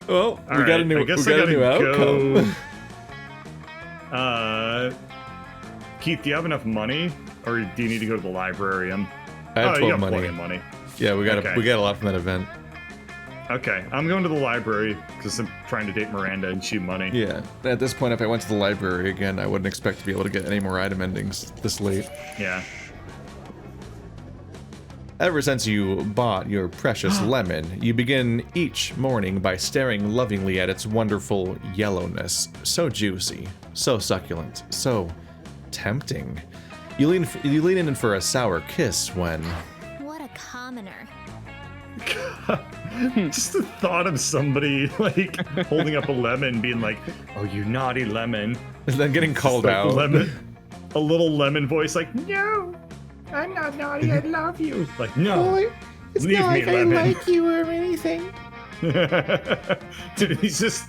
Well, we got a new outcome. Keith, do you have enough money, or do you need to go to the librarian? I have 12 you have money. plenty of money. Yeah, we got a lot from that event. Okay, I'm going to the library because I'm trying to date Miranda and cheat money. Yeah, at this point, if I went to the library again, I wouldn't expect to be able to get any more item endings this late. Yeah. Ever since you bought your precious lemon, you begin each morning by staring lovingly at its wonderful yellowness. So juicy, so succulent, so tempting. You lean in for a sour kiss when... What a commoner. Just the thought of somebody, like, holding up a lemon being like, oh, you naughty lemon. And then getting called out. A little lemon voice like, no, I'm not naughty, I love you. Like, no, it's leave not me, like lemon. I like you or anything. Dude, he's just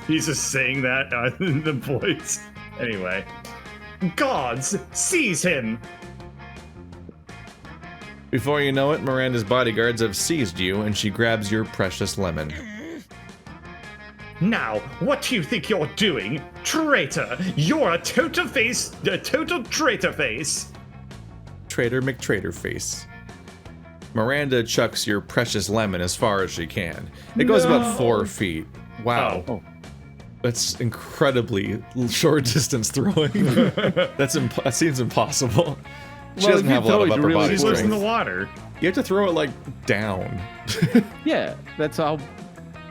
saying that in the voice. Anyway. Gods, seize him! Before you know it, Miranda's bodyguards have seized you, and she grabs your precious lemon. Now, what do you think you're doing? Traitor! You're a total traitor face! Traitor McTraitorface. Miranda chucks your precious lemon as far as she can. It goes about 4 feet. Wow. Oh. That's incredibly short distance throwing. That seems impossible. She doesn't have a lot of upper body She lives in strength. the water. You have to throw it, like, down. Yeah, that's how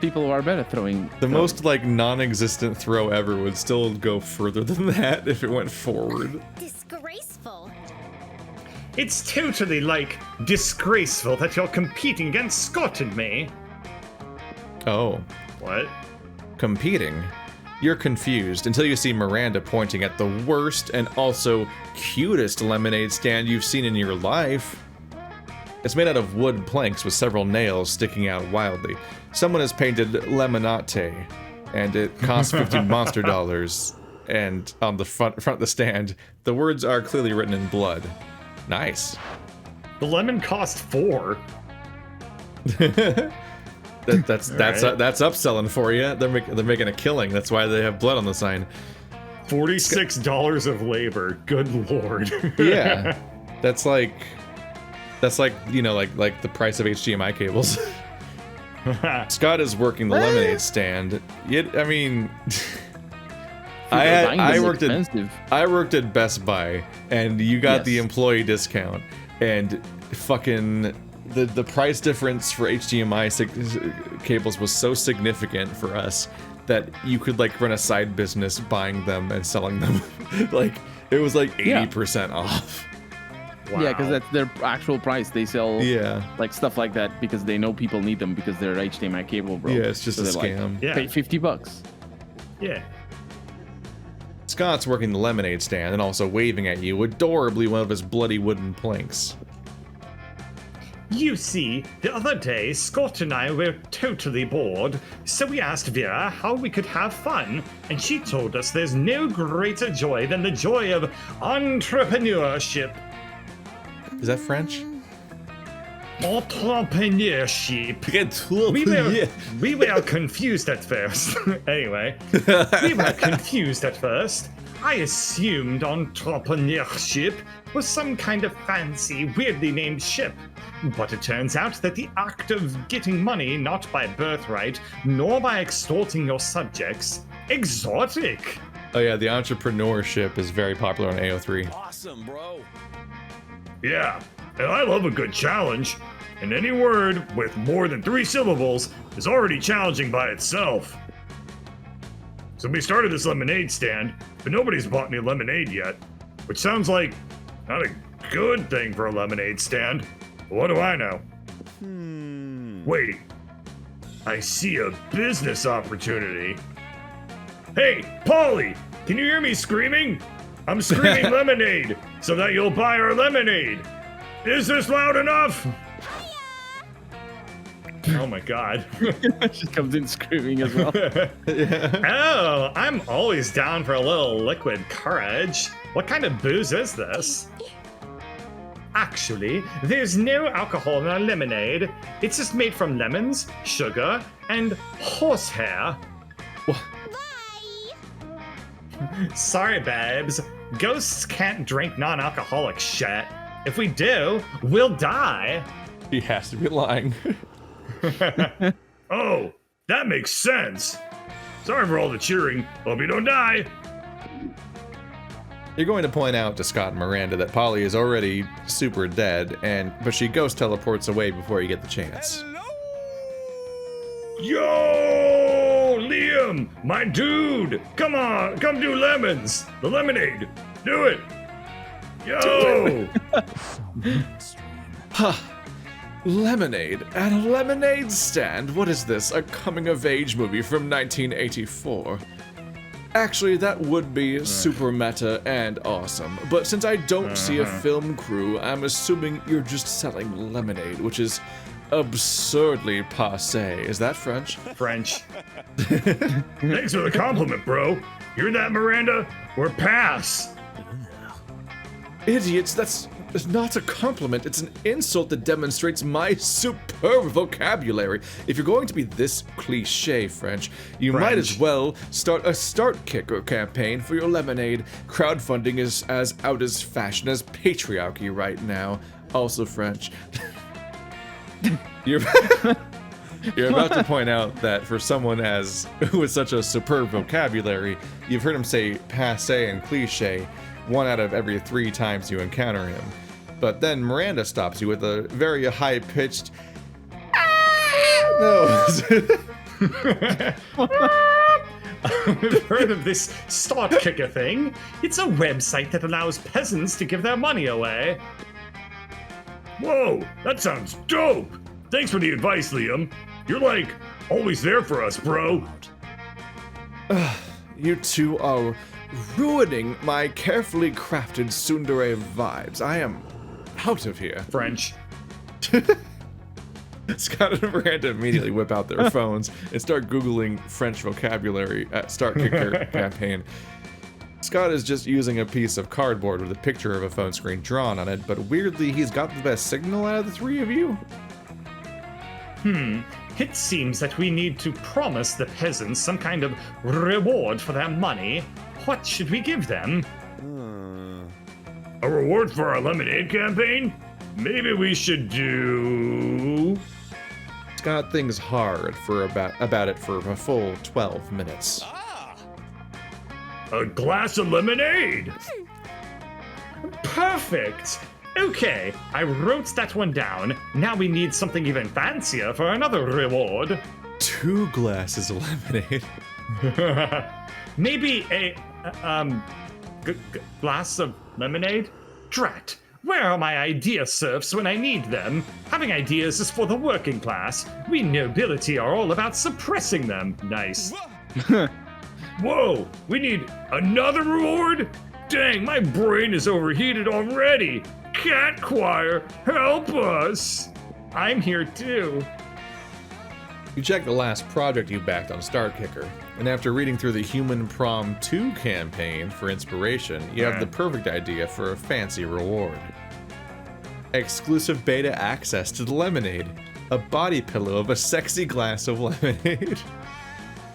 people are better throwing. The most, like, non-existent throw ever would still go further than that if it went forward. Disgraceful. It's totally, like, disgraceful that you're competing against Scott and me. Oh. What? Competing? You're confused until you see Miranda pointing at the worst and also cutest lemonade stand you've seen in your life. It's made out of wood planks with several nails sticking out wildly. Someone has painted Lemonate, and it costs 50 monster dollars. And on the front of the stand, the words are clearly written in blood. Nice. The lemon cost 4. That's upselling for you. They're making a killing. That's why they have blood on the sign. $46 of labor. Good lord. Yeah, that's like you know like the price of HDMI cables. Scott is working the lemonade stand. I mean, I worked at Best Buy, and you got the employee discount, and fucking. The price difference for HDMI cables was so significant for us that you could like run a side business buying them and selling them. Like it was like 80% off. Wow. Yeah, because that's their actual price. They sell like stuff like that because they know people need them because they're HDMI cable, bro. Yeah, it's just a scam. Like, pay $50. Yeah. Scott's working the lemonade stand and also waving at you adorably one of his bloody wooden planks. You see, the other day, Scott and I were totally bored, so we asked Vera how we could have fun, and she told us there's no greater joy than the joy of entrepreneurship. Is that French? Entrepreneurship. We were confused at first. Anyway, we were confused at first. I assumed entrepreneurship was some kind of fancy, weirdly named ship. But it turns out that the act of getting money not by birthright, nor by extorting your subjects, exotic. Oh yeah, the entrepreneurship is very popular on AO3. Awesome, bro. Yeah, and I love a good challenge. And any word with more than 3 syllables is already challenging by itself. So we started this lemonade stand, but nobody's bought any lemonade yet. Which sounds like not a good thing for a lemonade stand. What do I know? Wait, I see a business opportunity. Hey, Polly, can you hear me screaming? I'm screaming lemonade, so that you'll buy our lemonade. Is this loud enough? Oh my god. She comes in screaming as well. Oh, I'm always down for a little liquid courage. What kind of booze is this? Actually, there's no alcohol in our lemonade. It's just made from lemons, sugar, and horsehair. What? Bye. Sorry, babes. Ghosts can't drink non-alcoholic shit. If we do, we'll die. He has to be lying. Oh, that makes sense. Sorry for all the cheering. Hope you don't die. You're going to point out to Scott and Miranda that Polly is already super dead, but she ghost teleports away before you get the chance. Yo, Liam, my dude. Come on, come do lemons. The lemonade. Do it. Yo. Huh. Lemonade at a lemonade stand? What is this, a coming-of-age movie from 1984? Actually, that would be super meta and awesome, but since I don't see a film crew, I'm assuming you're just selling lemonade, which is absurdly passé. Is that French? French. Thanks for the compliment, bro. Hear that, Miranda? We're pass. Idiots, that's not a compliment, it's an insult that demonstrates my superb vocabulary. If you're going to be this cliche, French, you might as well start a StartKicker campaign for your lemonade. Crowdfunding is as out of fashion as patriarchy right now. Also French. You're about to point out that for someone who has such a superb vocabulary, you've heard him say passé and cliche 1 out of every 3 times you encounter him. But then Miranda stops you with a very high-pitched no. I've heard of this StartKicker thing. It's a website that allows peasants to give their money away. Whoa, that sounds dope. Thanks for the advice, Liam. You're like always there for us, bro. You two are ruining my carefully crafted tsundere vibes. I am out of here. French. Scott and Miranda immediately whip out their phones and start Googling French vocabulary at StartKicker campaign. Scott is just using a piece of cardboard with a picture of a phone screen drawn on it, but weirdly he's got the best signal out of the 3 of you. It seems that we need to promise the peasants some kind of reward for their money. What should we give them? A reward for our lemonade campaign? Maybe we should do... Scott thinks hard about it for a full 12 minutes. A glass of lemonade! Perfect! Okay, I wrote that one down. Now we need something even fancier for another reward. 2 glasses of lemonade. Maybe a glass of lemonade? Drat! Where are my idea serfs when I need them? Having ideas is for the working class. We nobility are all about suppressing them. Nice. Whoa! We need another reward? Dang, my brain is overheated already. Cat Choir, help us! I'm here too. You check the last project you backed on StartKicker, and after reading through the Human Prom 2 campaign for inspiration, you have the perfect idea for a fancy reward. Exclusive beta access to the lemonade. A body pillow of a sexy glass of lemonade.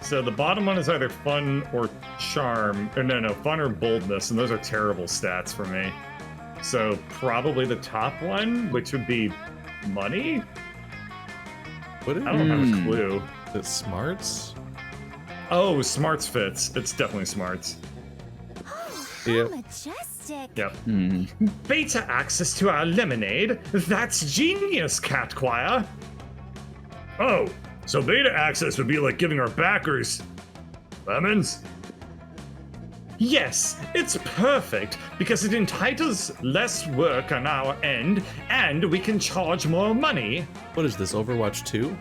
So the bottom one is either fun or charm. Or no, fun or boldness, and those are terrible stats for me. So probably the top one, which would be money? What is I don't have a clue. Is it smarts? Oh, smarts fits. It's definitely smarts. How majestic. Yep. Beta access to our lemonade. That's genius, Cat Choir. Oh, so beta access would be like giving our backers lemons? Yes, it's perfect because it entitles less work on our end and we can charge more money. What is this, Overwatch 2?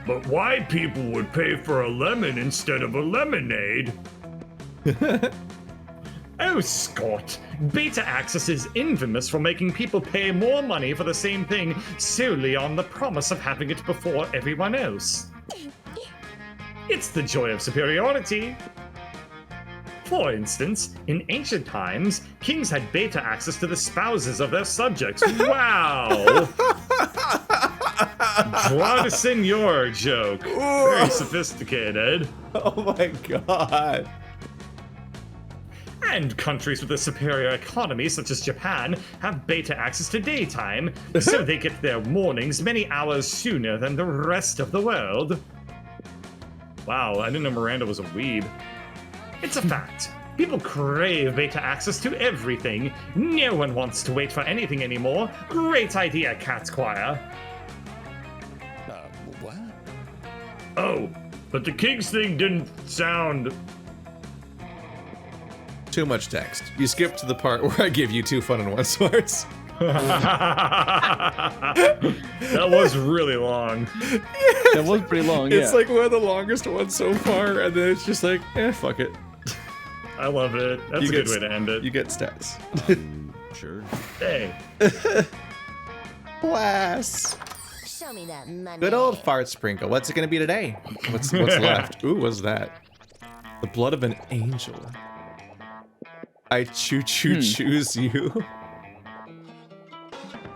But why people would pay for a lemon instead of a lemonade? Oh, Scott, beta access is infamous for making people pay more money for the same thing solely on the promise of having it before everyone else. It's the joy of superiority. For instance, in ancient times, kings had beta access to the spouses of their subjects. Wow! What a senor joke. Very sophisticated. Oh my god. And countries with a superior economy, such as Japan, have beta access to daytime, so they get their mornings many hours sooner than the rest of the world. Wow, I didn't know Miranda was a weeb. It's a fact. People crave beta access to everything. No one wants to wait for anything anymore. Great idea, Cat Squire. What? Oh, but the Kings thing didn't sound... Too much text. You skip to the part where I give you 2 fun and 1 swords. That was really long. That was pretty long, It's yeah. like one of the longest ones so far, and then it's just like, fuck it. I love it. That's a good way to end it. You get stats. Sure. Hey. Blast. Show me that money. Good old fart sprinkle. What's it gonna be today? What's left? Ooh, what's that? The blood of an angel. I choose you.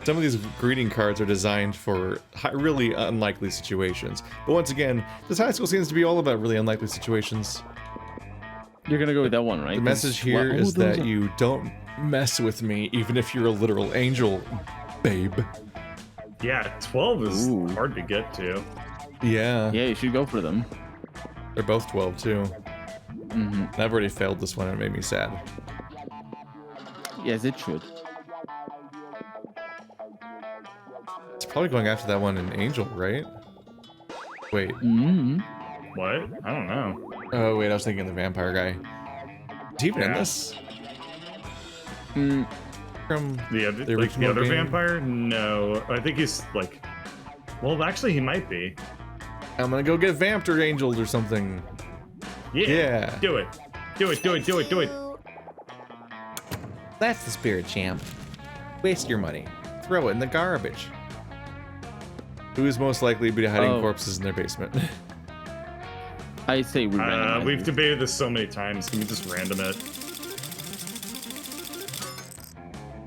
Some of these greeting cards are designed for really unlikely situations. But once again, this high school seems to be all about really unlikely situations. You're gonna go with that one, right? The message here is that you don't mess with me, even if you're a literal angel, babe. Yeah, 12 is Ooh. hard to get to. Yeah. Yeah, you should go for them. They're both 12 too. Mm-hmm. I've already failed this one and it made me sad. Yes, it should. It's probably going after that one in Angel, right? Wait. Mm-hmm. What? I don't know. Oh, wait, I was thinking of the vampire guy. Is he even in Yeah. this? Mm, From The the other original game? vampire? No. I think he's like... Well, actually, he might be. I'm gonna go get vamped or angeled or something. Yeah. Yeah. Do it. Do it, do it, do it, do it. That's the spirit champ. Waste your money. Throw it in the garbage. Who's most likely to be hiding Oh. corpses in their basement? I say we randomize We've this. debated this so many times. Can we just random it?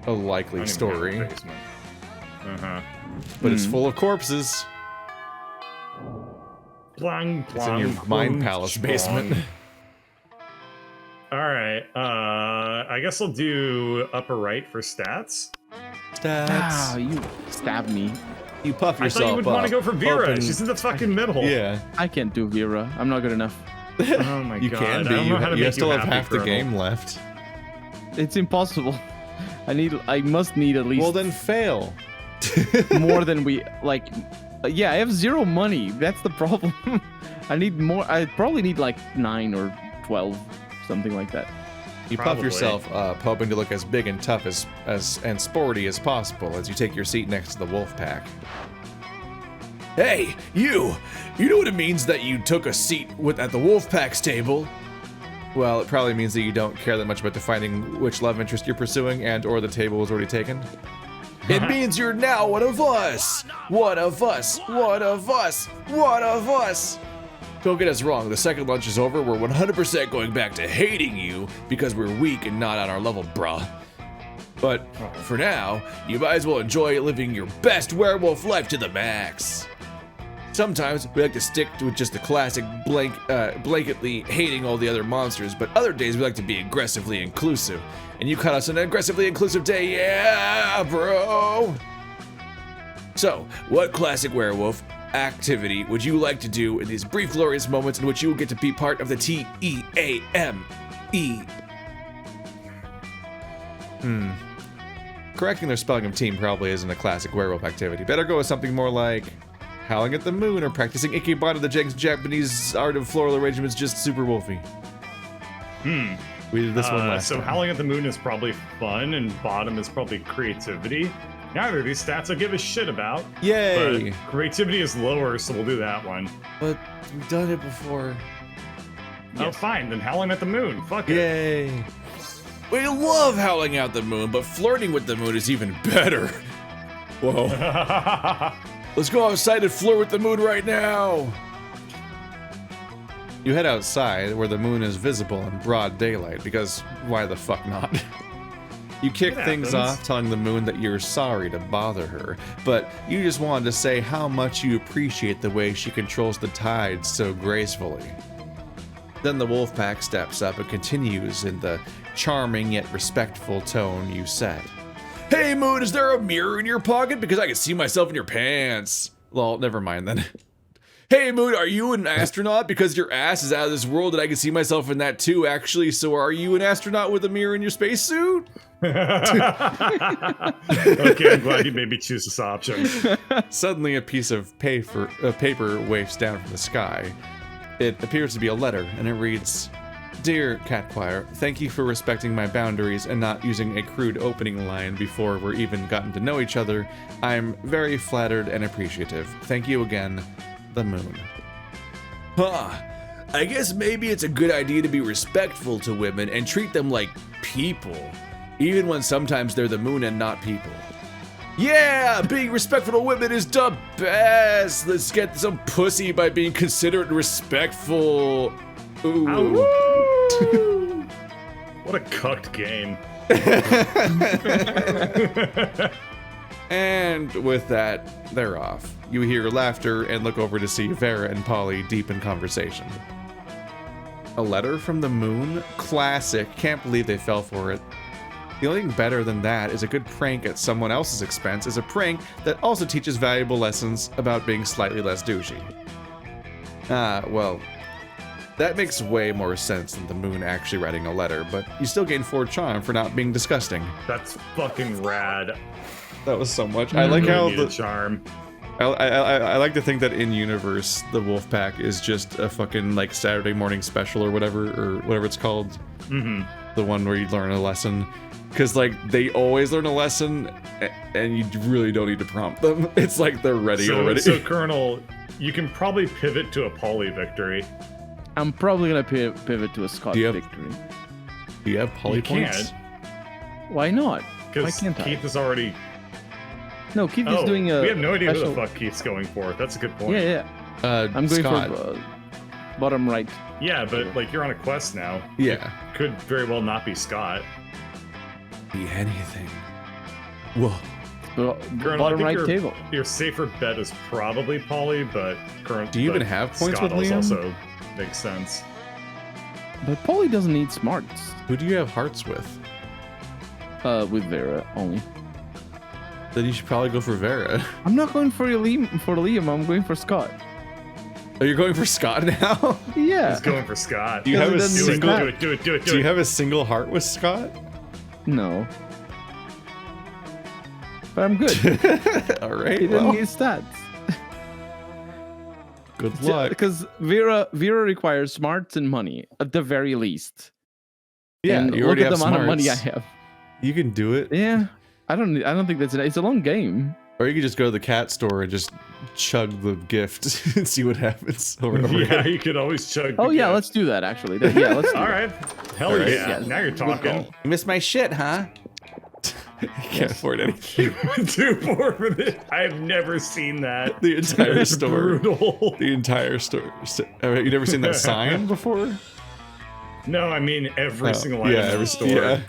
A likely story. Uh-huh. But it's full of corpses. Blang, It's in your mind palace basement. Alright, I guess I'll do upper right for stats. Ah, Stats. you stabbed me. You puff I yourself thought you would want to up, go for Vera. hoping- She's in the fucking middle. Yeah. I can't do Vera. I'm not good enough. Oh my You god. can I be. don't know how to You make still have happy, half the Colonel. game left. It's impossible. I must need at least Well, then fail. more than we like. Yeah, I have 0 money. That's the problem. I need more. I probably need like 9 or 12, something like that. You puff Probably. yourself up, hoping to look as big and tough and sporty as possible as you take your seat next to the wolf pack. Hey, you! You know what it means that you took a seat at the wolf pack's table? Well, it probably means that you don't care that much about defining which love interest you're pursuing and/or the table was already taken. It means you're now one of us! One of us! One of us! One of us! Don't get us wrong, the second lunch is over, we're 100% going back to hating you because we're weak and not on our level, bruh. But for now, you might as well enjoy living your best werewolf life to the max. Sometimes we like to stick with just the classic blanketly hating all the other monsters, but other days we like to be aggressively inclusive. And you caught us an aggressively inclusive day, yeah, bro! So, what classic werewolf activity would you like to do in these brief glorious moments in which you will get to be part of the T-E-A-M-E? Correcting their spelling of team probably isn't a classic werewolf activity. Better go with something more like howling at the moon or practicing Ikebana, the Japanese art of floral arrangements, just super wolfy. We did this one last So time. Howling at the Moon is probably fun, and bottom is probably creativity. Neither of these stats I give a shit about. Yay! But creativity is lower, so we'll do that one. But we've done it before. Oh, fine, then Howling at the Moon. Fuck it. Yay! We love howling at the moon, but flirting with the moon is even better. Whoa. Let's go outside and flirt with the moon right now! You head outside where the moon is visible in broad daylight, because why the fuck not? You kick It things happens. off, telling the moon that you're sorry to bother her, but you just wanted to say how much you appreciate the way she controls the tides so gracefully. Then the wolf pack steps up and continues in the charming yet respectful tone you set. Hey moon, is there a mirror in your pocket? Because I can see myself in your pants. Well, never mind then. Hey moon, are you an astronaut? Because your ass is out of this world and I can see myself in that too, actually. So are you an astronaut with a mirror in your spacesuit? Okay, I'm glad you made me choose this option. Suddenly, a piece of paper wafts down from the sky. It appears to be a letter, and it reads, Dear Catchoir, thank you for respecting my boundaries and not using a crude opening line before we're even gotten to know each other. I'm very flattered and appreciative. Thank you again, the moon. Huh. I guess maybe it's a good idea to be respectful to women and treat them like people. Even when sometimes they're the moon and not people. Yeah, being respectful to women is the best. Let's get some pussy by being considerate and respectful. Ooh. Ow. What a cucked game. And with that, they're off. You hear laughter and look over to see Vera and Polly deep in conversation. A letter from the moon? Classic. Can't believe they fell for it. The only thing better than that is a good prank at someone else's expense is a prank that also teaches valuable lessons about being slightly less douchey. Ah, well, that makes way more sense than the moon actually writing a letter, but you still gain 4 charm for not being disgusting. That's fucking rad. That was so much. I like how Need a the charm. I like to think that in universe the wolf pack is just a fucking like Saturday morning special or whatever it's called. Mm-hmm. The one where you learn a lesson. Because, like, they always learn a lesson, and you really don't need to prompt them. It's like they're ready already. So, Colonel, you can probably pivot to a poly victory. I'm probably gonna pivot to a Scott victory. Do you have poly You points? can't. Why not? Why Because can't I? Keith is already... No, Keith is doing a we have no idea special... who the fuck Keith's going for. That's a good point. Yeah. I'm going Scott. for bottom right. Yeah, but, like, you're on a quest now. Yeah. Could very well not be Scott. Be anything. Whoa. Colonel, I Bottom think right table. Your safer bet is probably Polly, but current. Do you even have points Scott with Liam? Also makes sense. But Polly doesn't need smarts. Who do you have hearts with? With Vera only. Then you should probably go for Vera. I'm not going for Liam. I'm going for Scott. Oh, you're going for Scott now? Yeah. He's going for Scott. Do you have a Doesn't Do it, single? do it, do it, do it, Do do you it. have a single heart with Scott? No. But I'm good. All right. He didn't Well, need stats. good luck. Because Vera requires smarts and money at the very least. Yeah, and you look already at have the amount of money I smarts. have. You can do it. Yeah. I don't think that's it's a long game. Or you could just go to the cat store and just chug the gift and see what happens. Over and over Yeah, again. you could always chug. Oh the yeah, gift. let's do that actually. Yeah, let's do All that. right. Hell All right. yeah. Yeah. Now you're talking. You missed my shit, huh? Can't afford anything. Too poor for this. I've never seen that. The entire That's store. brutal. The entire store. You never seen that sign before? No, I mean every Oh, single item in the store. Yeah.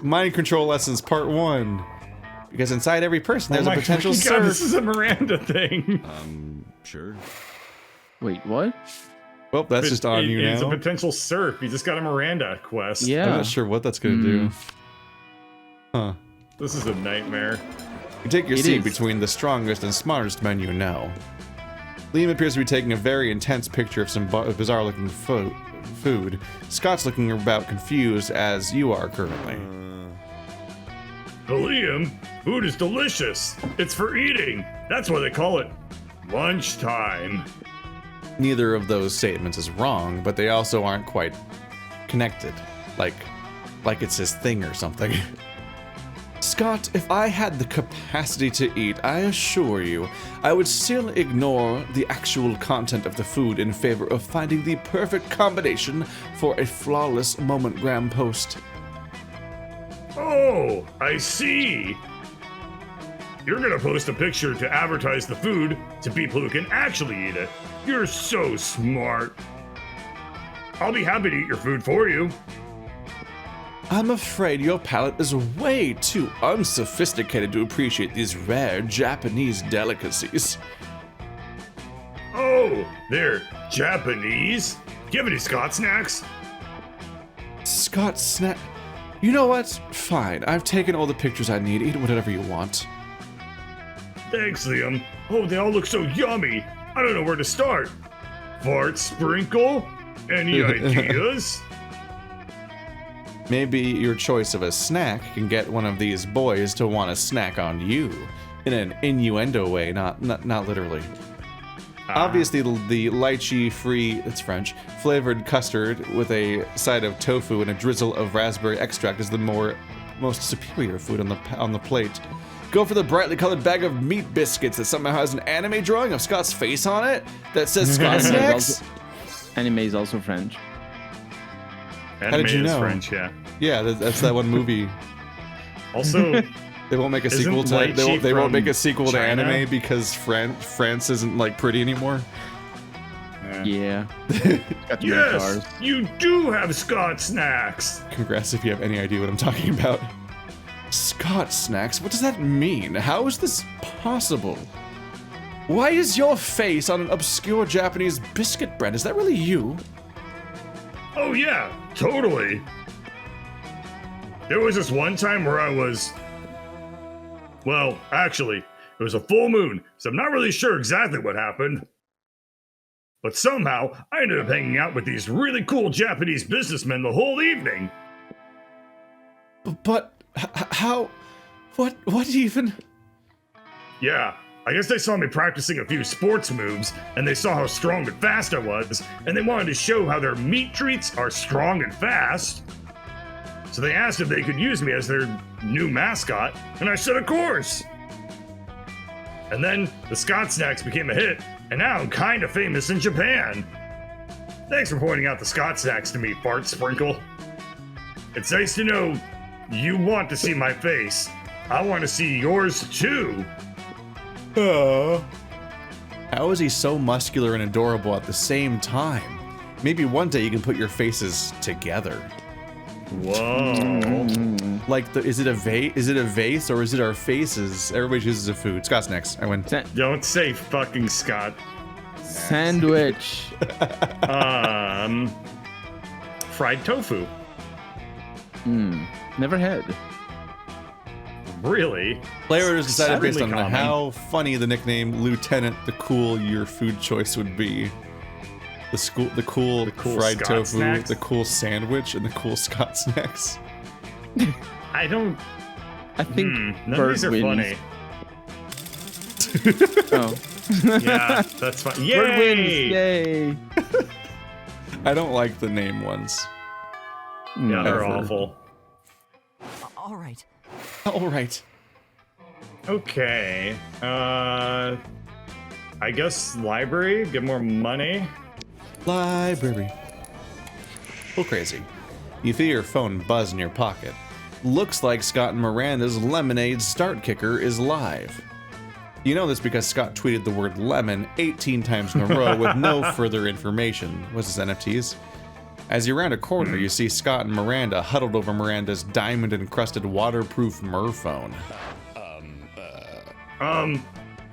Mind control lessons, part 1. Because inside every person, there's Oh a my potential fucking God, serf. this is a Miranda thing. Sure. Wait, what? Well, that's just on you It's a now. potential serf. You just got a Miranda quest. I'm Yeah. not sure what that's gonna do. Huh. This is a nightmare. You take your It seat is. between the strongest and smartest men you know. Liam appears to be taking a very intense picture of some bizarre-looking food. Scott's looking about confused, as you are currently. But Liam, food is delicious. It's for eating. That's why they call it lunchtime. Neither of those statements is wrong, but they also aren't quite connected. Like it's his thing or something. Scott, if I had the capacity to eat, I assure you, I would still ignore the actual content of the food in favor of finding the perfect combination for a flawless moment-gram post. Oh, I see. You're gonna post a picture to advertise the food to people who can actually eat it. You're so smart. I'll be happy to eat your food for you. I'm afraid your palate is way too unsophisticated to appreciate these rare Japanese delicacies. Oh, they're Japanese? Do you have any Scott snacks? Scott snack. You know what? Fine. I've taken all the pictures I need. Eat whatever you want. Thanks, Liam. Oh, they all look so yummy. I don't know where to start. Fart sprinkle? Any ideas? Maybe your choice of a snack can get one of these boys to want to snack on you. In an innuendo way, not literally. Obviously, the lychee-free, it's French, flavored custard with a side of tofu and a drizzle of raspberry extract is the most superior food on the plate. Go for the brightly colored bag of meat biscuits that somehow has an anime drawing of Scott's face on it that says Scott Snacks. Anime is also French. Anime did you know? is French, yeah. Yeah, that's that one movie. Also, They won't make a Isn't sequel to lychee they won't from make a sequel to China? anime because France isn't like pretty anymore. Yeah. Got too many yes, cars. you do have Scott snacks. Congrats if you have any idea what I'm talking about. Scott Snacks? What does that mean? How is this possible? Why is your face on an obscure Japanese biscuit bread? Is that really you? Oh yeah, totally. There was this one time where I was... Well, actually, it was a full moon, so I'm not really sure exactly what happened. But somehow, I ended up hanging out with these really cool Japanese businessmen the whole evening. But how? What even? Yeah, I guess they saw me practicing a few sports moves, and they saw how strong and fast I was, and they wanted to show how their meat treats are strong and fast. So they asked if they could use me as their new mascot, and I said of course. And then the Scott Snacks became a hit, and now I'm kind of famous in Japan. Thanks for pointing out the Scott Snacks to me, Fart Sprinkle. It's nice to know you want to see my face. I want to see yours too. How is he so muscular and adorable at the same time? Maybe one day you can put your faces together. Whoa. Like, is it a vase or is it our faces? Everybody chooses a food. Scott's next. I win. Don't say fucking Scott. Sandwich. Fried tofu. Never had. Really? Players decided based on Suddenly common. how funny the nickname Lieutenant the Cool your food choice would be. The cool fried Scott tofu, snacks? the cool sandwich, and the cool Scott snacks. I don't. I think None of bird these are wins. funny. Oh. Yeah, that's fine. Bird wins. Yay! Yay. I don't like the name ones. Yeah, they're Ever. awful. All right. All right. Okay. I guess library. Get more money. Library. Oh, crazy. You feel your phone buzz in your pocket. Looks like Scott and Miranda's Lemonade StartKicker is live. You know this because Scott tweeted the word lemon 18 times in a row with no further information. Was this NFTs? As you round a corner, you see Scott and Miranda huddled over Miranda's diamond-encrusted waterproof phone. I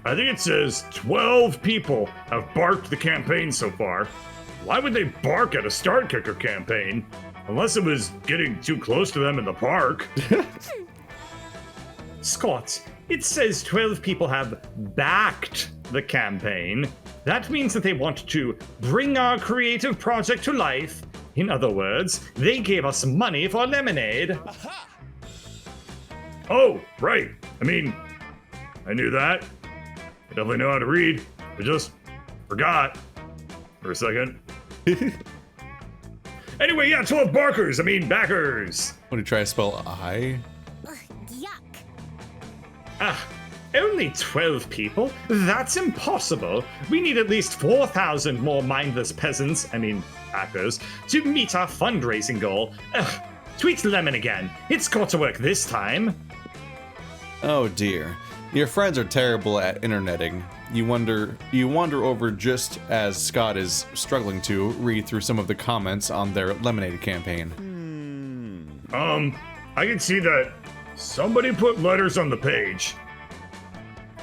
think it says 12 people have barked the campaign so far. Why would they bark at a StartKicker campaign? Unless it was getting too close to them in the park. Scott, it says 12 people have backed the campaign. That means that they want to bring our creative project to life. In other words, they gave us money for lemonade. Oh, right. I mean, I knew that. I definitely know how to read. I just forgot for a second. Anyway, yeah, 12 barkers. I mean, backers. What do you try to spell I? Ugh, yuck. Ah, only 12 people? That's impossible. We need at least 4,000 more mindless peasants, backers, to meet our fundraising goal. Ugh, tweet Lemon again. It's got to work this time. Oh dear. Your friends are terrible at interneting. You wander over just as Scott is struggling to read through some of the comments on their Lemonade campaign. I can see that somebody put letters on the page.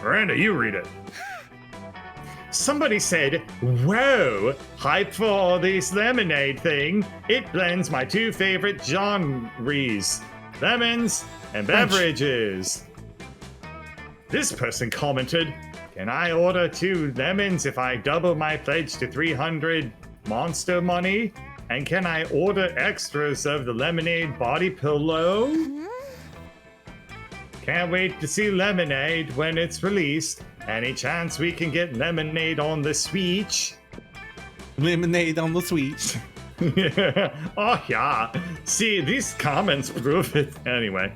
Miranda, you read it. Somebody said, "Whoa, hype for this lemonade thing. It blends my two favorite genres, lemons and beverages." This person commented, "Can I order 2 lemons if I double my pledge to 300 monster money? And can I order extras of the lemonade body pillow? Can't wait to see Lemonade when it's released. Any chance we can get Lemonade on the Switch?" Lemonade on the Switch. Oh yeah. See, these comments prove it. Anyway,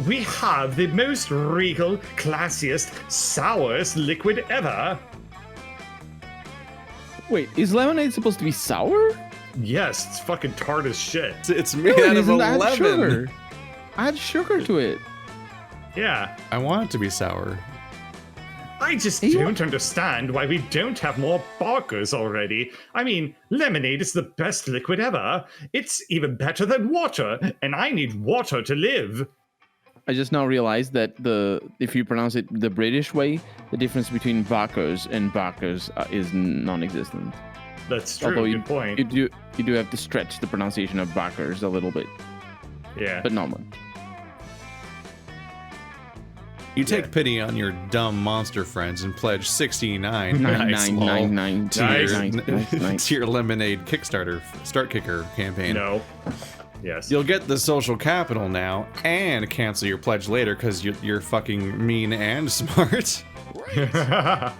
we have the most regal, classiest, sourest liquid ever. Wait, is lemonade supposed to be sour? Yes, it's fucking tart as shit. It's made No, out it of isn't. Add 11. sugar. Add sugar to it. Yeah. I want it to be sour. I just You- don't understand why we don't have more barkers already. I mean, lemonade is the best liquid ever. It's even better than water, and I need water to live. I just now realized that if you pronounce it the British way, the difference between Bakers and Bakers is non-existent. That's true. Although Good point. You do have to stretch the pronunciation of Bakers a little bit, Yeah. but not much. You take Yeah. pity on your dumb monster friends and pledge 69 Nine, nice nine, lol, nine, nine, to Nice. your, nice. to your Lemonade Kickstarter StartKicker campaign. No. Yes. You'll get the social capital now and cancel your pledge later because you're fucking mean and smart.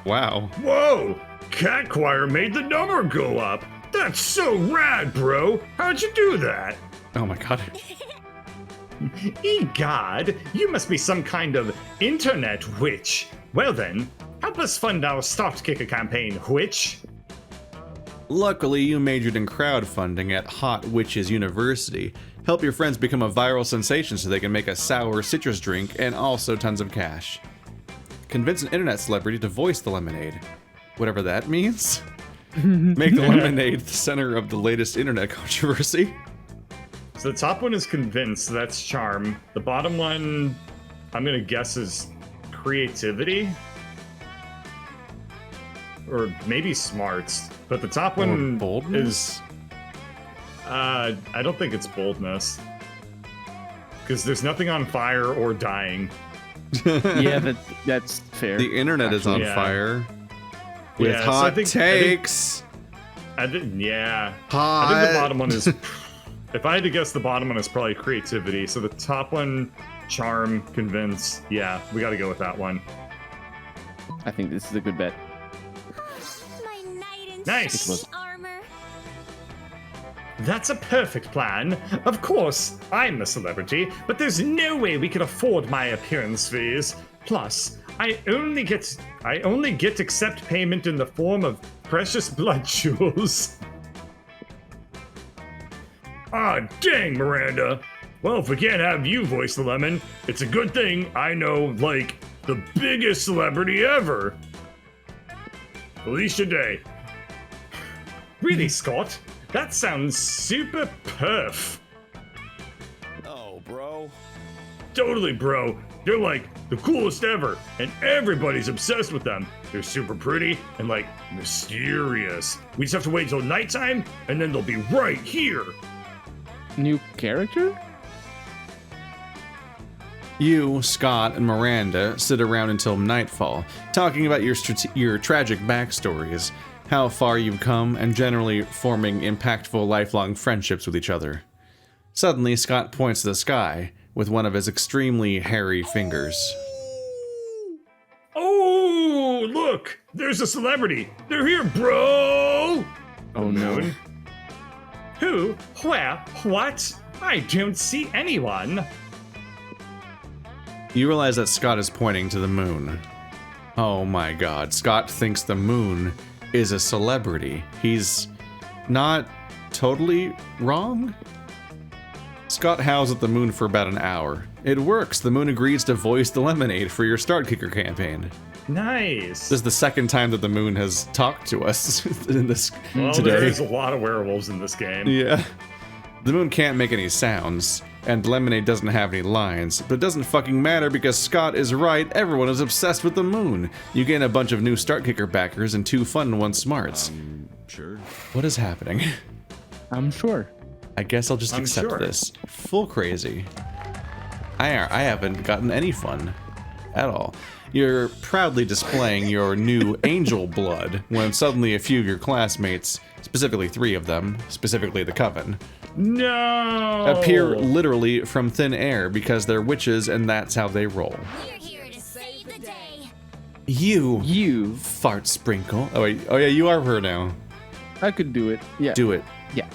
Wow. Whoa! Cat Choir made the number go up. That's so rad, bro. How'd you do that? Oh my god. Egad, you must be some kind of internet witch. Well then, help us fund our StartKicker campaign, witch. Luckily, you majored in crowdfunding at Hot Witches University. Help your friends become a viral sensation so they can make a sour citrus drink and also tons of cash. Convince an internet celebrity to voice the lemonade. Whatever that means. Make the lemonade the center of the latest internet controversy. So the top one is convince, that's charm. The bottom one, I'm gonna guess, is creativity. Or maybe smarts. But the top Or one boldness? is... I don't think it's boldness. Because there's nothing on fire or dying. Yeah, that's fair. The internet is on Yeah. fire. With Yeah, so hot I think- takes. Yeah. Hot. I think the bottom one is... If I had to guess, the bottom one is probably creativity. So the top one, charm, convince. Yeah, we gotta go with that one. I think this is a good bet. My knight in Nice. shiny armor. That's a perfect plan. Of course, I'm a celebrity, but there's no way we can afford my appearance fees. Plus, I only get accept payment in the form of precious blood jewels. Ah, dang, Miranda. Well, if we can't have you voice the lemon, it's a good thing I know, like, the biggest celebrity ever. Alicia Day. Really, Scott? That sounds super perf. Oh, bro. Totally, bro. They're like the coolest ever, and everybody's obsessed with them. They're super pretty and like mysterious. We just have to wait till nighttime, and then they'll be right here. New character? You, Scott, and Miranda sit around until nightfall, talking about your tragic backstories, how far you've come, and generally forming impactful lifelong friendships with each other. Suddenly, Scott points to the sky with one of his extremely hairy fingers. Oh, look! There's a celebrity. They're here, bro. Oh no. Moon. Who? Where? What? I don't see anyone. You realize that Scott is pointing to the moon. Oh my god, Scott thinks the moon is a celebrity. He's not totally wrong? Scott howls at the moon for about an hour. It works. The moon agrees to voice the lemonade for your StartKicker campaign. Nice. This is the second time that the moon has talked to us in this Well, today. there's a lot of werewolves in this game. Yeah. The moon can't make any sounds, and lemonade doesn't have any lines, but it doesn't fucking matter because Scott is right, everyone is obsessed with the moon. You gain a bunch of new StartKicker backers and 2 fun and 1 smarts. Sure. What is happening? I'm sure. I guess I'll just accept this. Full crazy. I haven't gotten any fun at all. You're proudly displaying your new angel blood when suddenly a few of your classmates, specifically 3 of them, specifically the Coven, No! appear literally from thin air because they're witches and that's how they roll. We're here to save the day. You fart sprinkle. Oh wait, oh yeah, you are her now. I could do it. Yeah. Do it. Yeah.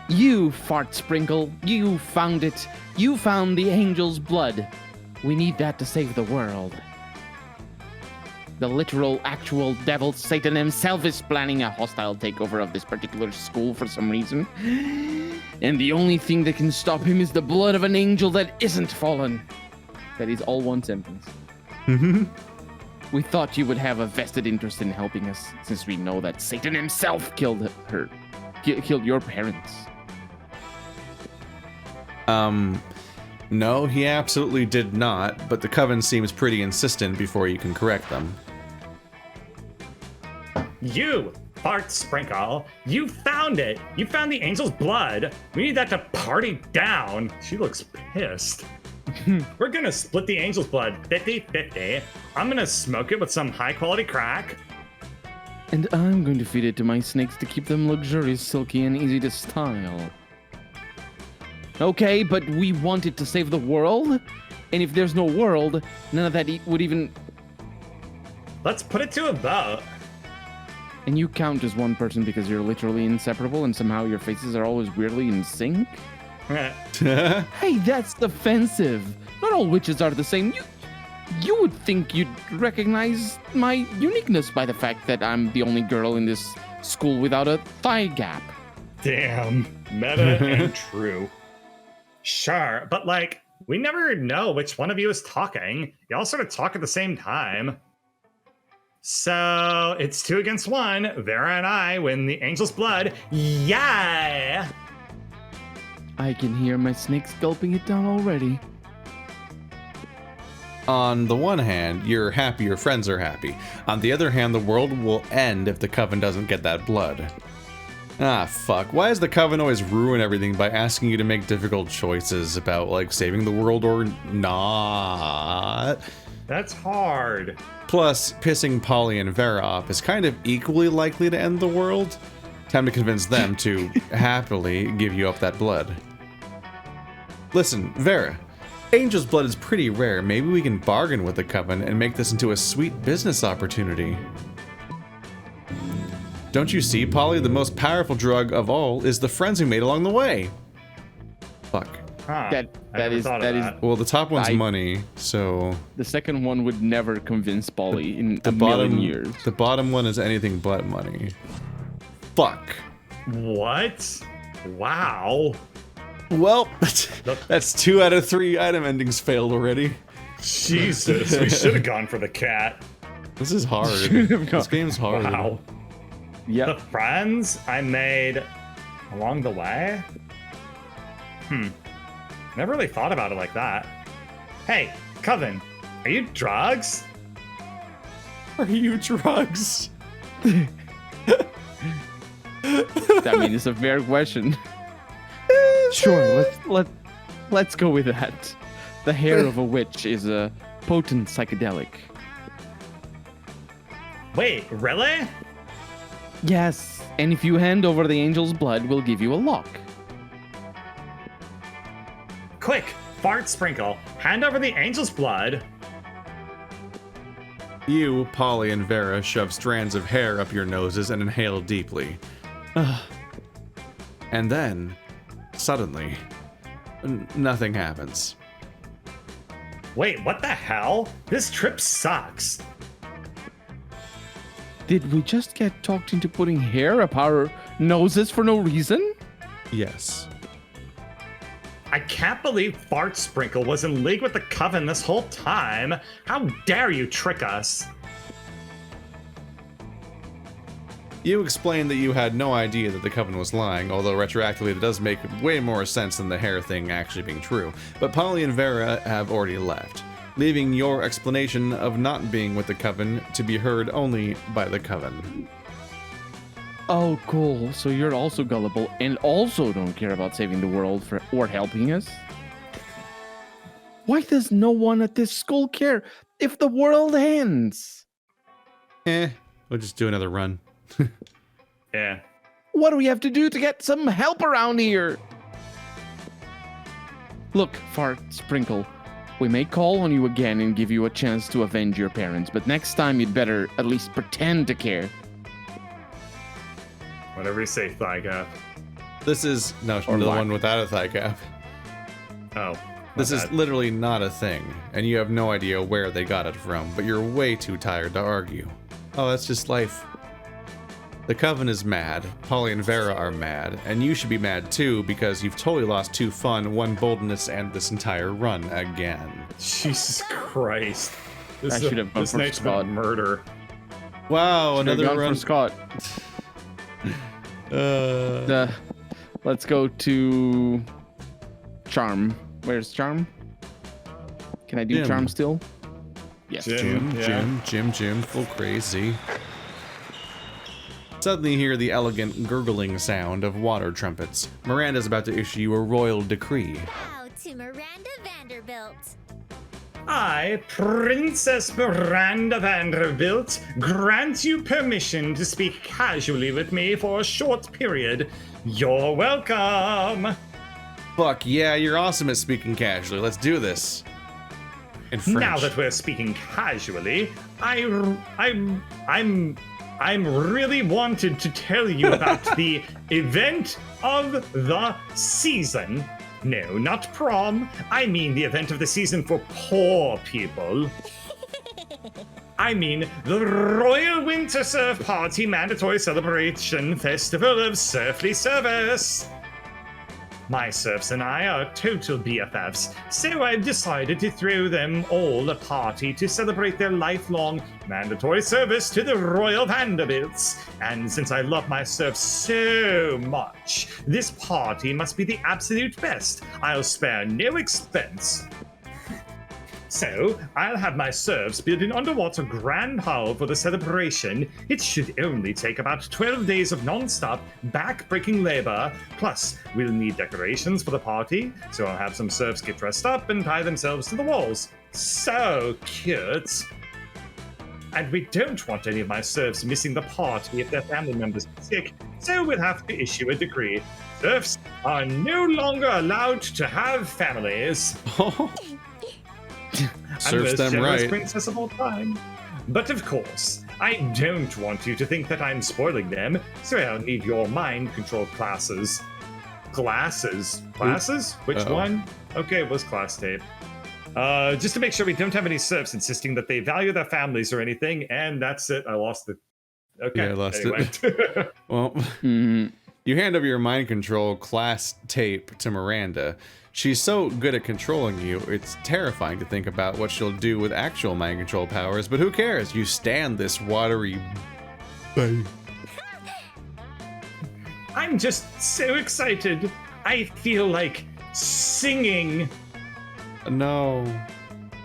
You fart sprinkle. You found it. You found the angel's blood. We need that to save the world. The literal, actual devil Satan himself is planning a hostile takeover of this particular school for some reason. And the only thing that can stop him is the blood of an angel that isn't fallen. That is all one sentence. We thought you would have a vested interest in helping us, since we know that Satan himself killed your parents. No, he absolutely did not, but the Coven seems pretty insistent before you can correct them. You, fart sprinkle, you found it. You found the angel's blood. We need that to party down. She looks pissed. We're gonna split the angel's blood 50-50. I'm gonna smoke it with some high quality crack. And I'm going to feed it to my snakes to keep them luxurious, silky, and easy to style. Okay, but we want it to save the world? And if there's no world, none of that would even... Let's put it to a vote. And you count as one person because you're literally inseparable and somehow your faces are always weirdly in sync? Hey, that's offensive. Not all witches are the same. You would think you'd recognize my uniqueness by the fact that I'm the only girl in this school without a thigh gap. Damn, meta and true. Sure, but like, we never know which one of you is talking. You all sort of talk at the same time. So it's 2 against 1. Vera and I win the angel's blood. Yeah! I can hear my snakes gulping it down already. On the one hand, you're happy your friends are happy. On the other hand, the world will end if the Coven doesn't get that blood. Ah, fuck. Why does the Coven always ruin everything by asking you to make difficult choices about, like, saving the world or not? That's hard. Plus, pissing Polly and Vera off is kind of equally likely to end the world. Time to convince them to happily give you up that blood. Listen, Vera. Angel's blood is pretty rare. Maybe we can bargain with the Coven and make this into a sweet business opportunity. Don't you see, Polly? The most powerful drug of all is the friends we made along the way. Fuck. Huh. That is Well, the top one's money, so... the second one would never convince Polly in a million years. The bottom one is anything but money. Fuck. What? Wow. Well, that's 2 out of 3 item endings failed already. Jesus, we should have gone for the cat. This is hard. This game's hard. Wow. Yep. The friends I made along the way? Never really thought about it like that. Hey, Coven, are you drugs? Are you drugs? I mean, it's a fair question. Sure, let's go with that. The hair of a witch is a potent psychedelic. Wait, really? Yes, and if you hand over the angel's blood, we'll give you a lock. Quick, fart sprinkle, hand over the angel's blood. You, Polly, and Vera shove strands of hair up your noses and inhale deeply. And then, suddenly, nothing happens. Wait, what the hell? This trip sucks. Did we just get talked into putting hair up our noses for no reason? Yes. I can't believe Fart Sprinkle was in league with the Coven this whole time. How dare you trick us? You explained that you had no idea that the Coven was lying, although retroactively it does make way more sense than the hair thing actually being true. But Polly and Vera have already left, leaving your explanation of not being with the Coven to be heard only by the Coven. Oh, cool. So you're also gullible and also don't care about saving the world or helping us? Why does no one at this school care if the world ends? We'll just do another run. Yeah. What do we have to do to get some help around here? Look, Fart Sprinkle, we may call on you again and give you a chance to avenge your parents, but next time you'd better at least pretend to care. Whatever you say, thigh gap. This is the one without a thigh cap. Oh. This is literally not a thing, and you have no idea where they got it from, but you're way too tired to argue. Oh, that's just life. The Coven is mad, Polly and Vera are mad, and you should be mad too because you've totally lost 2 fun, 1 boldness, and this entire run again. Jesus Christ. I should have gone this for night's Scott. been murder. Wow, Should've another gone run. for Scott. Let's go to Charm. Where's Charm? Can I do Jim. Charm still? Yes. Jim, full crazy. Suddenly you hear the elegant gurgling sound of water trumpets. Miranda's about to issue you a royal decree. Now to Miranda Vanderbilt. I, Princess Miranda Vanderbilt, grant you permission to speak casually with me for a short period. You're welcome. Fuck yeah, you're awesome at speaking casually. Let's do this. In French. Now that we're speaking casually, I'm really wanted to tell you about the event of the season. No, not prom. I mean the event of the season for poor people. I mean the Royal Winter Surf Party Mandatory Celebration Festival of Surfly Service. My serfs and I are total BFFs, so I've decided to throw them all a party to celebrate their lifelong mandatory service to the Royal Vanderbilts. And since I love my serfs so much, this party must be the absolute best. I'll spare no expense. So, I'll have my serfs build an underwater grand hall for the celebration. It should only take about 12 days of non-stop, back-breaking labor. Plus, we'll need decorations for the party, so I'll have some serfs get dressed up and tie themselves to the walls. So cute! And we don't want any of my serfs missing the party if their family members are sick, so we'll have to issue a decree. Serfs are no longer allowed to have families. Serves them generous right. princess of all time. But of course, I don't want you to think that I'm spoiling them, so I'll need your mind control classes. Classes? Which Uh-oh. one? Okay, it was class tape. Just to make sure we don't have any serfs insisting that they value their families or anything, and that's it. I lost it. Okay. Yeah, I lost it. Well, you hand over your mind control class tape to Miranda. She's so good at controlling you, it's terrifying to think about what she'll do with actual mind control powers, but who cares? You stand this watery... I'm just so excited. I feel like singing. No,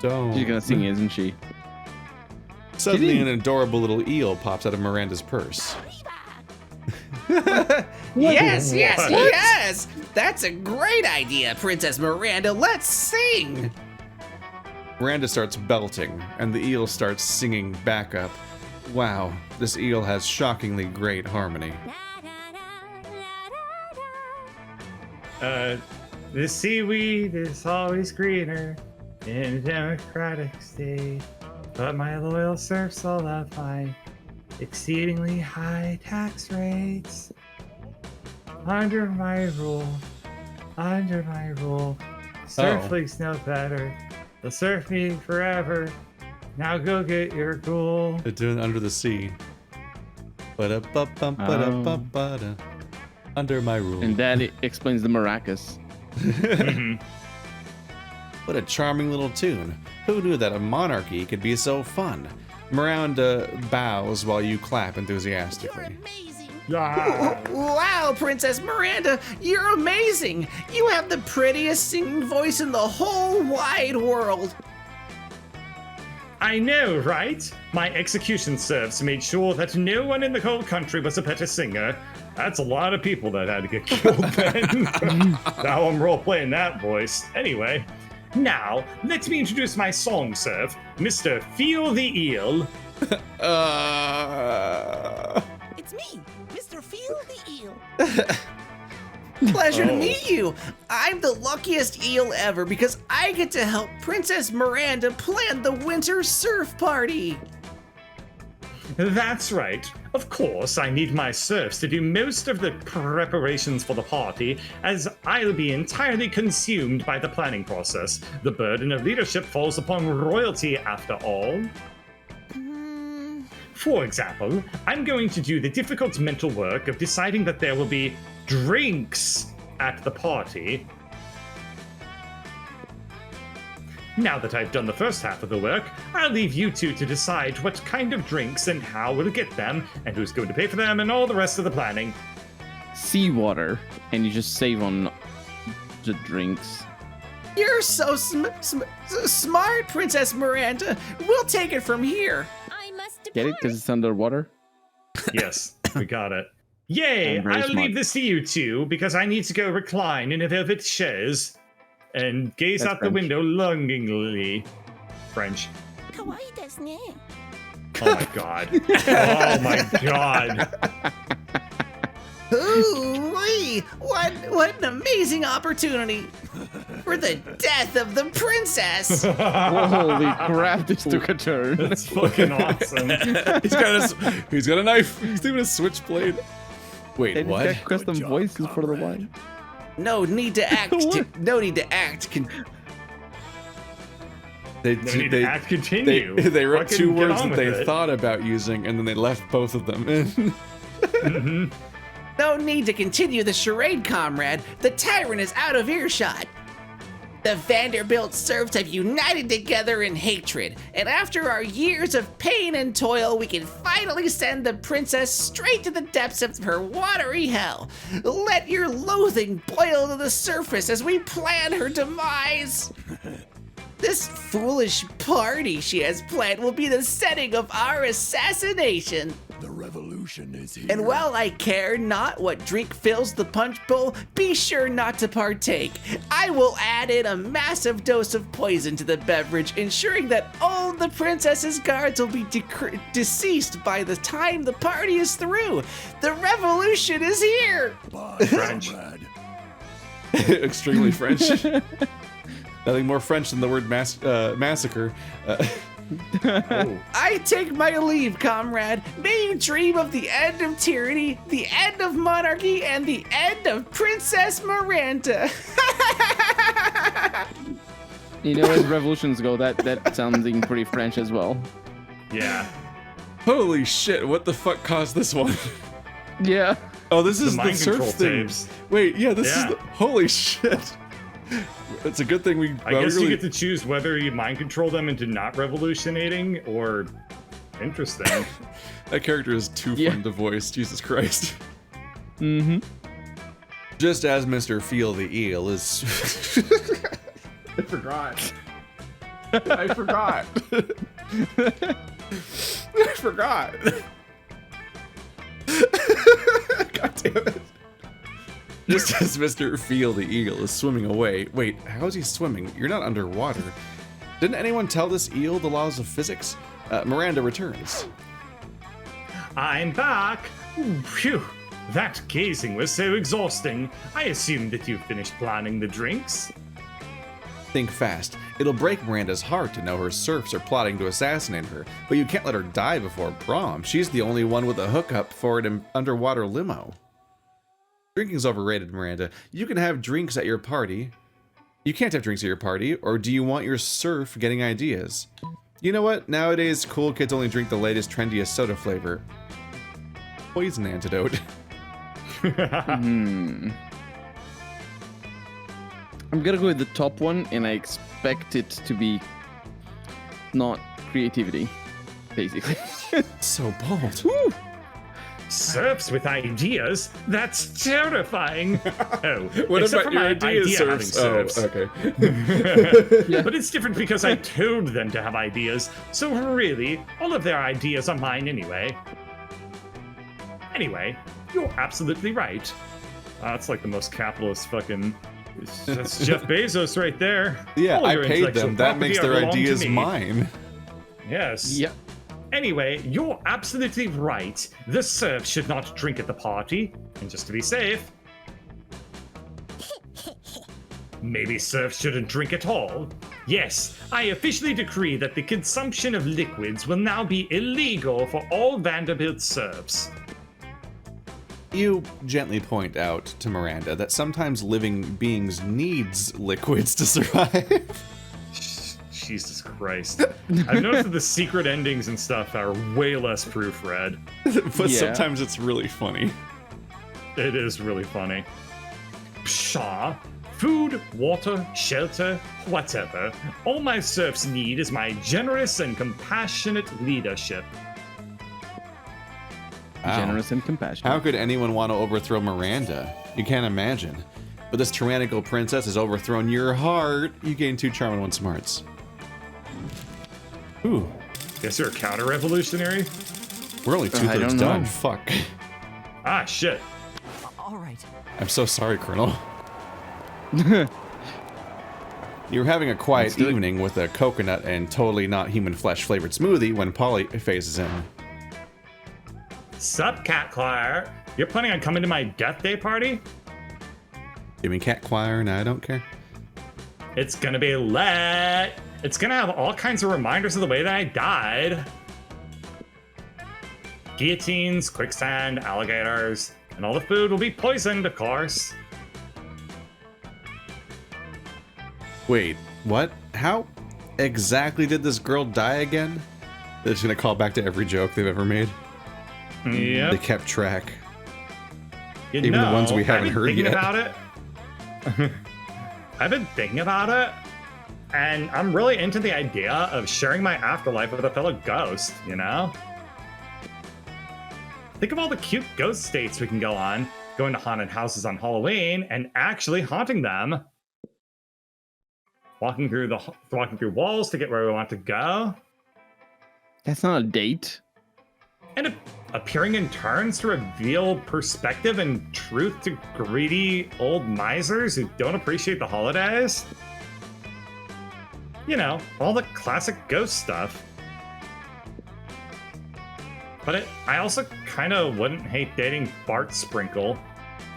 don't. She's gonna sing, isn't she? Suddenly an adorable little eel pops out of Miranda's purse. Yes, yes, What? yes! That's a great idea, Princess Miranda. Let's sing! Miranda starts belting, and the eel starts singing back up. Wow, this eel has shockingly great harmony. The seaweed is always greener in a democratic state, but my loyal serfs all have high, exceedingly high tax rates. Under my rule, Surf League's no better. They'll surf me forever. Now go get your ghoul. They're doing Under the Sea. Ba-da-ba-bum, Under my rule. And that explains the maracas. What a charming little tune. Who knew that a monarchy could be so fun? Miranda bows while you clap You're enthusiastically. amazing. Ah. Wow, Princess Miranda, you're amazing. You have the prettiest singing voice in the whole wide world. I know, right? My execution serfs made sure that no one in the whole country was a better singer. That's a lot of people that had to get killed then. Now I'm role-playing that voice. Anyway, now, let me introduce my song serf, Mr. Feel the Eel. It's me, Mr. Feel the Eel. Pleasure to Oh. meet you. I'm the luckiest eel ever because I get to help Princess Miranda plan the winter surf party. That's right. Of course, I need my serfs to do most of the preparations for the party, as I'll be entirely consumed by the planning process. The burden of leadership falls upon royalty, after all. For example, I'm going to do the difficult mental work of deciding that there will be drinks at the party. Now that I've done the first half of the work, I'll leave you two to decide what kind of drinks and how we'll get them, and who's going to pay for them, and all the rest of the planning. Seawater, and you just save on the drinks. You're so smart, Princess Miranda. We'll take it from here. I must depart. Get it? Because it's underwater? Yes, we got it. Yay! I'm very I'll smart. leave this to you two, because I need to go recline in a velvet chaise and gaze That's out the French. window longingly. French. Kawaii desu ne. Oh my god. Oh my god. Ooh-wee! What an amazing opportunity for the death of the princess. Holy crap, this took a turn. That's fucking awesome. He's got a knife. He's even a switchblade. Wait, And what? he's got custom voices for the wine. No need to act. What? No need to act. They, No need to act continue. they wrote Fucking two get words on that with they it. thought about using, and then they left both of them in. No need to continue the charade, comrade. The tyrant is out of earshot. The Vanderbilt serfs have united together in hatred, and after our years of pain and toil, we can finally send the princess straight to the depths of her watery hell. Let your loathing boil to the surface as we plan her demise. This foolish party she has planned will be the setting of our assassination. The revolution is here. And while I care not what drink fills the punch bowl, be sure not to partake. I will add in a massive dose of poison to the beverage, ensuring that all the princess's guards will be deceased by the time the party is through. The revolution is here! Bye, French. comrade. Extremely French. Nothing more French than the word massacre. Oh. I take my leave, comrade. May you dream of the end of tyranny, the end of monarchy, and the end of Princess Miranda. You know, as revolutions go, that sounding pretty French as well. Yeah. Holy shit, what the fuck caused this one? Yeah. Oh, this is The the mind surf control thing. tapes. Wait, yeah, this Yeah. is the, holy shit. It's a good thing we. I guess you get to choose whether you mind control them into not revolutionating or interesting. That character is too Yeah. fun to voice. Jesus Christ. Mm-hmm. Just as Mr. Feel the Eel is. I forgot. I forgot. I forgot. God damn it. Just as Mr. Feel the Eel is swimming away. Wait, how is he swimming? You're not underwater. Didn't anyone tell this eel the laws of physics? Miranda returns. I'm back! Ooh, phew! That gazing was so exhausting. I assumed that you finished planning the drinks. Think fast. It'll break Miranda's heart to know her serfs are plotting to assassinate her, but you can't let her die before prom. She's the only one with a hookup for an underwater limo. Drinking's overrated, Miranda. You can have drinks at your party. You can't have drinks at your party, or do you want your serf getting ideas? You know what? Nowadays, cool kids only drink the latest, trendiest soda flavor. Poison antidote. I'm gonna go with the top one, and I expect it to be not creativity. basically. So bold. Serfs with ideas? That's terrifying. Oh, What except about for my your ideas, idea having serfs? serfs. Oh, okay. But it's different because I told them to have ideas. So really, all of their ideas are mine anyway. Anyway, you're absolutely right. That's like the most capitalist fucking... That's Jeff Bezos right there. Yeah, All I your paid intellectual them. That property makes their belong to ideas me. mine. Yes. Yep. Anyway, you're absolutely right. The serfs should not drink at the party. And just to be safe, maybe serfs shouldn't drink at all. Yes, I officially decree that the consumption of liquids will now be illegal for all Vanderbilt serfs. You gently point out to Miranda that sometimes living beings needs liquids to survive. Jesus Christ. I've noticed that the secret endings and stuff are way less proofread. But Yeah. sometimes it's really funny. It is really funny. Pshaw. Food, water, shelter, whatever. All my serfs need is my generous and compassionate leadership. Wow. Generous and compassionate. How could anyone want to overthrow Miranda? You can't imagine. But this tyrannical princess has overthrown your heart. You gain 2 charm and 1 smarts. Ooh, Guess you're a counter-revolutionary? we're only 2/3 don't done. know. Fuck. Ah, shit. All right. I'm so sorry, Colonel. You were having a quiet Let's do it. evening with a coconut and totally not human flesh flavored smoothie when Polly phases in. Sup, Cat Choir? You're planning on coming to my death day party? You mean cat choir? And I don't care. It's gonna be lit. It's gonna have all kinds of reminders of the way that I died. Guillotines, quicksand, alligators, and all the food will be poisoned, of course. Wait, what? How exactly did this girl die again? They're just gonna call back to every joke they've ever made. They Yep. kept track. You Even the ones we I've haven't been heard thinking yet. about it. I've been thinking about it, and I'm really into the idea of sharing my afterlife with a fellow ghost, you know? Think of all the cute ghost states we can go on, going to haunted houses on Halloween and actually haunting them. Walking through walls to get where we want to go, That's not a date. and appearing in turns to reveal perspective and truth to greedy old misers who don't appreciate the holidays. You know, all the classic ghost stuff. But I also kind of wouldn't hate dating Bart Sprinkle.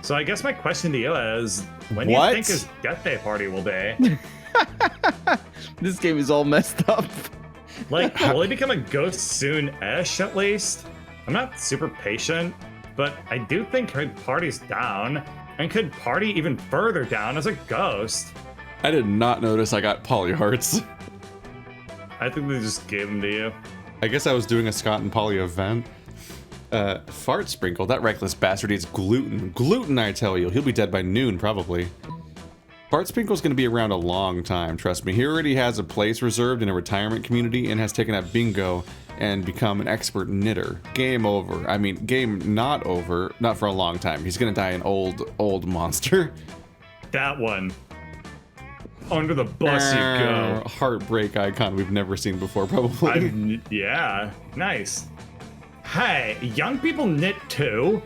So I guess my question to you is, when do you What? think his death day party will be? This game is all messed up. Like, will he become a ghost soon-ish, at least? I'm not super patient, but I do think could party's down, and could party even further down as a ghost. I did not notice I got poly hearts. I think they just gave them to you. I guess I was doing a Scott and Polly event. Fart Sprinkle, that reckless bastard eats gluten. Gluten, I tell you. He'll be dead by noon, probably. Fart Sprinkle's gonna be around a long time, trust me. He already has a place reserved in a retirement community and has taken up bingo and become an expert knitter. Game over. I mean, game not over. Not for a long time. He's gonna die an old monster. That one. Under the bus you go. Heartbreak icon we've never seen before, probably. Yeah, nice. Hey, young people knit too,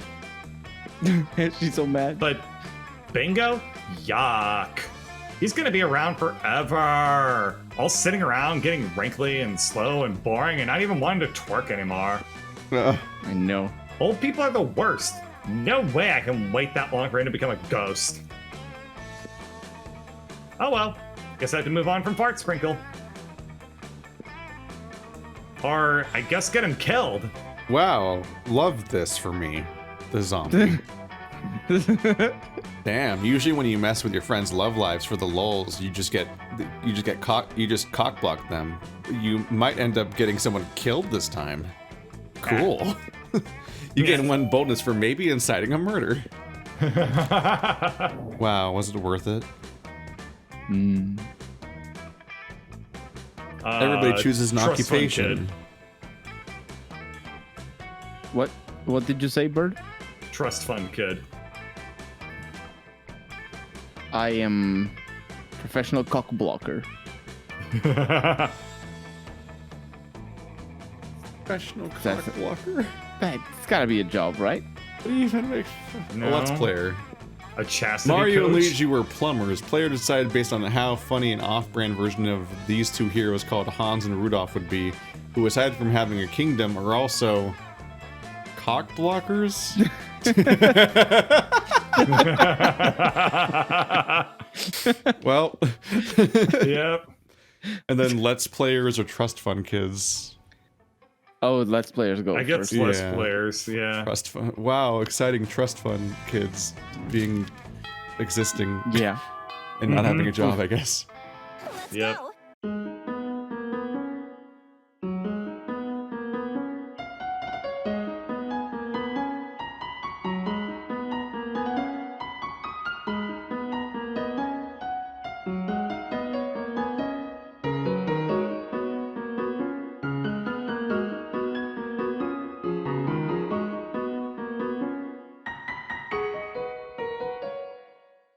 She's so mad. but bingo? Yuck. He's gonna be around forever. All sitting around getting wrinkly and slow and boring and not even wanting to twerk anymore. I know. Old people are the worst. No way I can wait that long for him to become a ghost. Oh well, guess I have to move on from Fart Sprinkle. Or I guess get him killed. Wow, love this for me. The zombie. Damn, usually when you mess with your friends' love lives for the lulz, you just cock block them. You might end up getting someone killed this time. Cool. You gain 1 bonus for maybe inciting a murder. Wow, was it worth it? Everybody chooses an trust fund occupation. kid. What did you say, Bird? Trust fund kid. I am professional cock blocker. Professional That's- cock blocker. It's gotta be a job, right? What do you even make? No. Let's player. A chastity Mario and coach? Luigi were plumbers. Player decided based on how funny an off-brand version of these two heroes called Hans and Rudolph would be, who aside from having a kingdom are also cock blockers. Well, Yep. and then Let's Players or Trust Fund Kids. Oh, Let's Players go I guess first. less Yeah. players, yeah. Trust Fund. Wow, exciting Trust Fund Kids existing Yeah. and not having a job, I guess. Let's Yep. go.